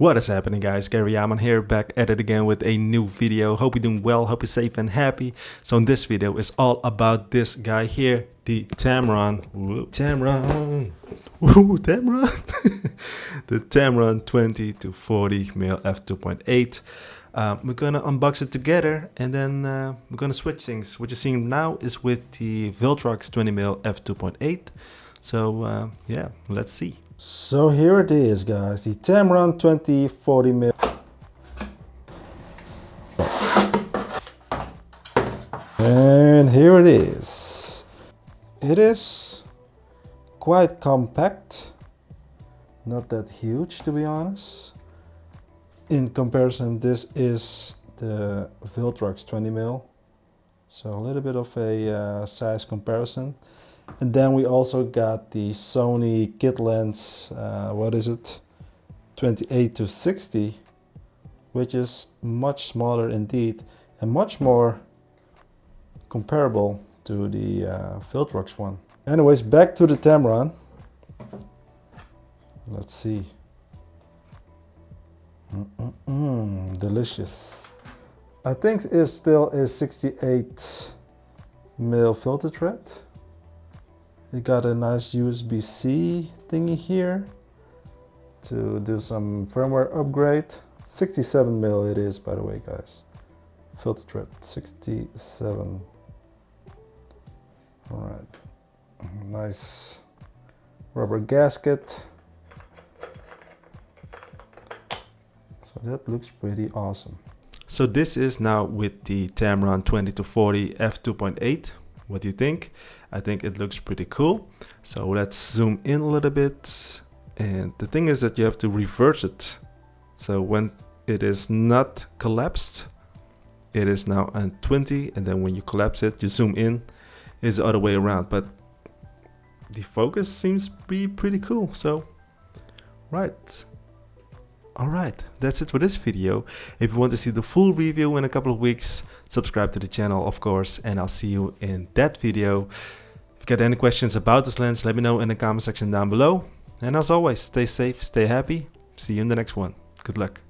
What is happening, guys? Gary Jahman here, back at it again with a new video. Hope you're doing well, hope you're safe and happy. So in this video is all about this guy here, the Tamron. Tamron. Tamron. The Tamron 20 to 40 mil f2.8. We're gonna unbox it together, and then we're gonna switch things. What you're seeing now is with the Viltrox 20 mil f2.8. So yeah, let's see. So here it is, guys, the Tamron 2040 mil. And here it is. It is quite compact, not that huge to be honest. In comparison, this is the Viltrox 20 mil, so a little bit of a size comparison. And then we also got the Sony kit lens, what is it, 28 to 60, which is much smaller indeed and much more comparable to the Viltrox one. Anyways, back to the Tamron. Let's see. Delicious. I think it's still a 68 mil filter thread. It got a nice USB-C thingy here to do some firmware upgrade. 67 mil it is, by the way, guys. Filter thread 67. All right, nice rubber gasket. So that looks pretty awesome. So this is now with the Tamron 20 to 40 f2.8. What do you think? I think it looks pretty cool. So let's zoom in a little bit. And the thing is that you have to reverse it. So when it is not collapsed, it is now on 20. And then when you collapse it, you zoom in, it's the other way around. But the focus seems to be pretty cool. So, right. Alright, that's it for this video. If you want to see the full review in a couple of weeks, subscribe to the channel, of course, and I'll see you in that video. If you got any questions about this lens, let me know in the comment section down below. And as always, stay safe, stay happy. See you in the next one. Good luck.